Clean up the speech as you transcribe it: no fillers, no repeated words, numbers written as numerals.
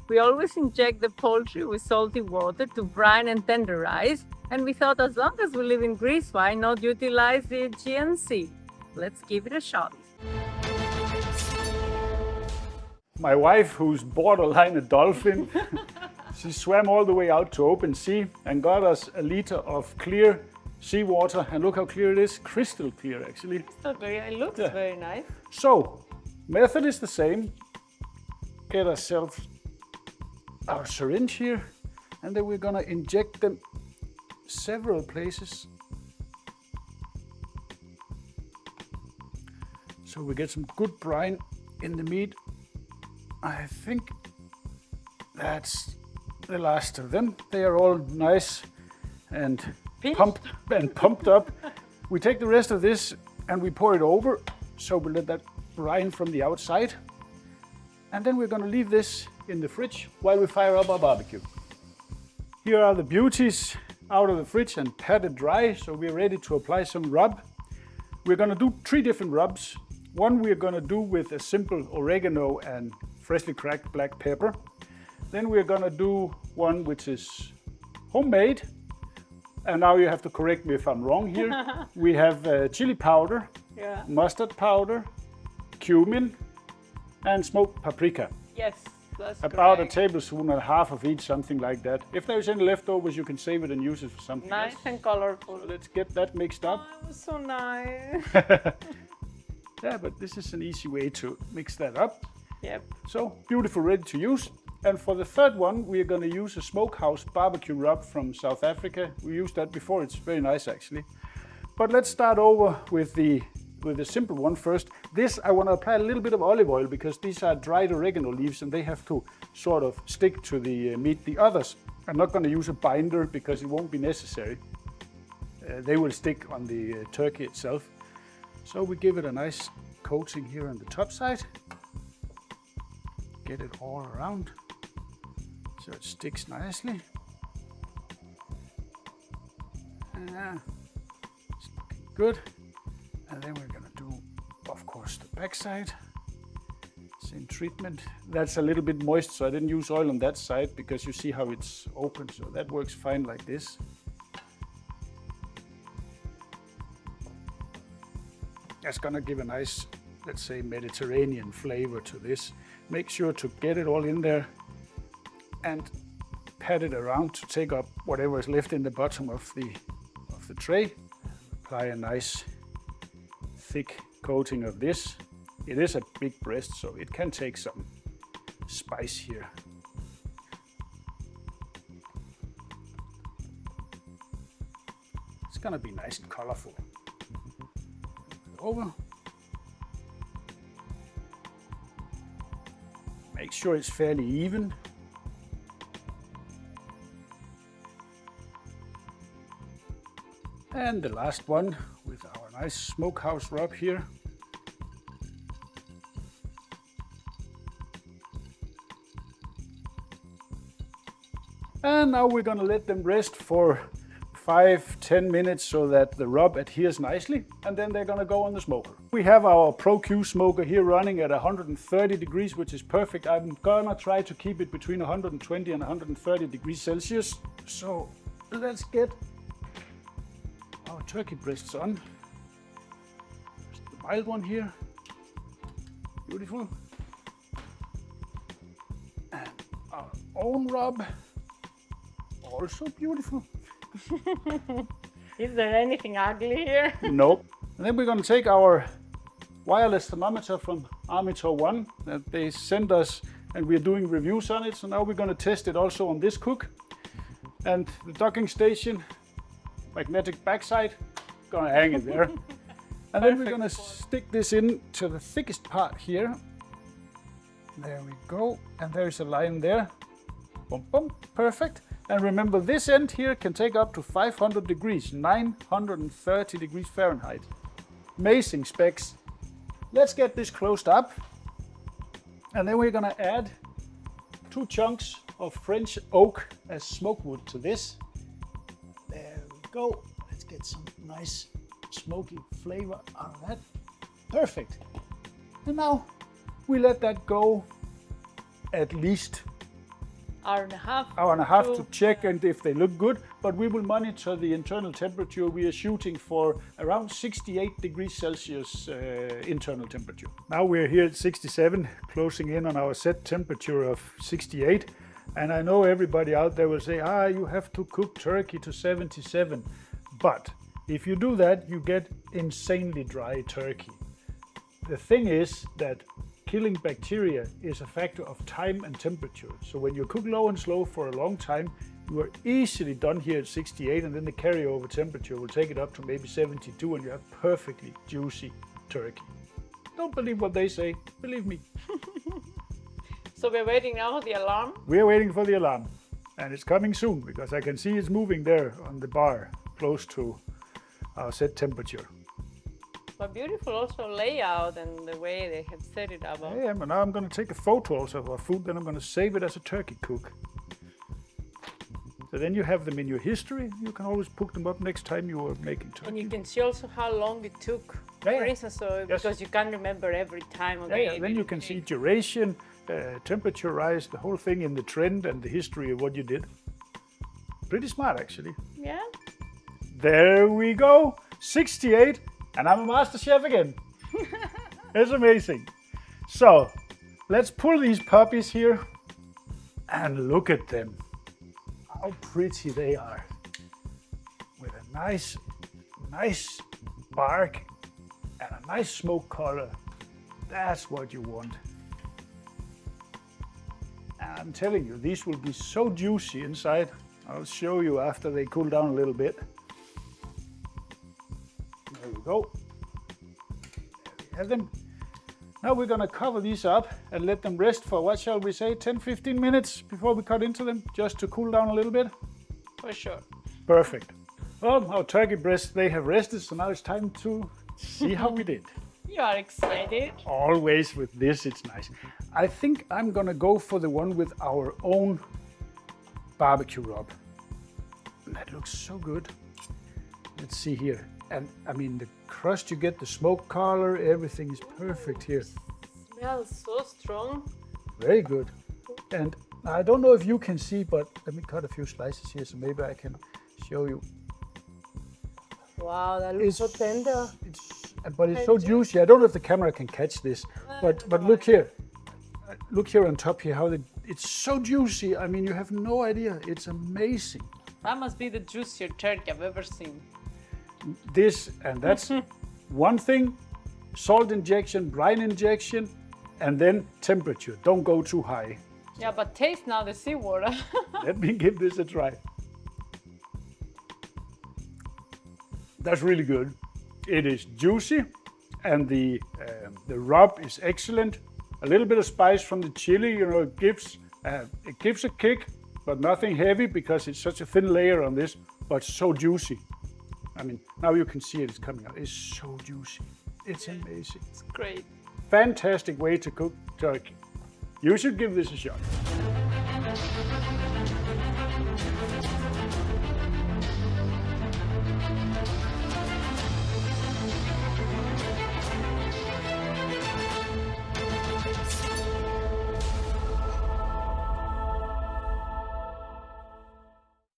We always inject the poultry with salty water to brine and tenderize, and we thought as long as we live in Greece, why not utilize the Aegean Sea? Let's give it a shot. My wife, who's borderline a dolphin, she swam all the way out to open sea and got us a liter of clear seawater. And look how clear it is, crystal clear actually. It looks very nice. So, method is the same. Get ourselves our syringe here, and then we're gonna inject them several places. So we get some good brine in the meat. I think that's the last of them. They are all nice and pumped up. We take the rest of this and we pour it over, so we let that brine from the outside. And then we're gonna leave this in the fridge while we fire up our barbecue. Here are the beauties out of the fridge and patted dry, so we're ready to apply some rub. We're gonna do 3 different rubs. One we're gonna do with a simple oregano and freshly cracked black pepper. Then we're gonna do one which is homemade. And now you have to correct me if I'm wrong here. We have chili powder, mustard powder, cumin, and smoked paprika. Yes, that's About correct. a tablespoon and a half of each, something like that. If there's any leftovers, you can save it and use it for something Nice else. and colorful. So let's get that mixed up. Oh, it was so nice. Yeah, but this is an easy way to mix that up. Yep. So beautiful, ready to use. And for the third one, we're going to use a smokehouse barbecue rub from South Africa. We used that before, it's very nice actually. But let's start over with the simple one first. This, I want to apply a little bit of olive oil because these are dried oregano leaves and they have to sort of stick to the meat. The others, I'm not going to use a binder because it won't be necessary. They will stick on the turkey itself. So we give it a nice coating here on the top side. Get it all around so it sticks nicely. It's looking good. And then we're gonna do, of course, the back side. Same treatment. That's a little bit moist, so I didn't use oil on that side because you see how it's open, so that works fine like this. That's gonna give a nice, let's say, Mediterranean flavor to this. Make sure to get it all in there and pat it around to take up whatever is left in the bottom of the tray. Apply a nice thick coating of this. It is a big breast, so it can take some spice here. It's gonna be nice and colorful. Over. Make sure it's fairly even. And the last one with our nice smokehouse rub here. And now we're gonna let them rest for 5-10 minutes so that the rub adheres nicely, and then they're gonna go on the smoker. We have our Pro-Q smoker here running at 130 degrees, which is perfect. I'm gonna try to keep it between 120 and 130 degrees Celsius. So let's get our turkey breasts on. Just the mild one here. Beautiful. And our own rub. Also beautiful. Is there anything ugly here? Nope. And then we're going to take our wireless thermometer from Armeator 1 that they sent us, and we're doing reviews on it. So now we're going to test it also on this cook. And the docking station, magnetic backside, gonna hang it there. And then we're gonna stick this in to the thickest part here. There we go. And there's a line there. Boom, boom, perfect. And remember, this end here can take up to 500 degrees, 930 degrees Fahrenheit. Amazing specs. Let's get this closed up. And then we're gonna add 2 chunks of French oak as smoke wood to this. There we go. Let's get some nice smoky flavor out of that. Perfect. And now we let that go at least hour and a half. Hour and a half to check and if they look good, but we will monitor the internal temperature. We are shooting for around 68 degrees Celsius internal temperature. Now we're here at 67, closing in on our set temperature of 68. And I know everybody out there will say, you have to cook turkey to 77. But if you do that, you get insanely dry turkey. The thing is that killing bacteria is a factor of time and temperature. So when you cook low and slow for a long time, you are easily done here at 68, and then the carryover temperature will take it up to maybe 72, and you have perfectly juicy turkey. Don't believe what they say, believe me. So we're waiting now for the alarm? We're waiting for the alarm, and it's coming soon because I can see it's moving there on the bar close to our set temperature. But beautiful also layout and the way they have set it up. Yeah, but now I'm going to take a photo also of our food, then I'm going to save it as a turkey cook. So then you have them in your history. You can always put them up next time you are making turkey. And you can see also how long it took, for instance, so because you can't remember every time. Okay, then you can see duration, temperature rise, the whole thing in the trend and the history of what you did. Pretty smart, actually. Yeah. There we go, 68. And I'm a master chef again. It's amazing. So let's pull these puppies here and look at them. How pretty they are. With a nice bark and a nice smoke color. That's what you want. And I'm telling you, these will be so juicy inside. I'll show you after they cool down a little bit. There we go. There we have them. Now we're going to cover these up and let them rest for, what shall we say, 10-15 minutes before we cut into them, just to cool down a little bit? For sure. Perfect. Well, our turkey breasts, they have rested, so now it's time to see how we did. You are excited. Always with this, it's nice. I think I'm going to go for the one with our own barbecue rub. That looks so good. Let's see here. And I mean, the crust you get, the smoke color, everything is perfect here. Smells so strong. Very good. And I don't know if you can see, but let me cut a few slices here so maybe I can show you. Wow, that looks so tender. But it's so juicy. I don't know if the camera can catch this, but look here. Look here on top here, how it's so juicy. I mean, you have no idea. It's amazing. That must be the juiciest turkey I've ever seen. This, and that's one thing, salt injection, brine injection, and then temperature. Don't go too high. Yeah, but taste now the seawater. Let me give this a try. That's really good. It is juicy, and the rub is excellent. A little bit of spice from the chili, you know, it gives a kick, but nothing heavy because it's such a thin layer on this, but so juicy. I mean, now you can see it's coming out. It's so juicy. It's amazing. It's great. Fantastic way to cook turkey. You should give this a shot.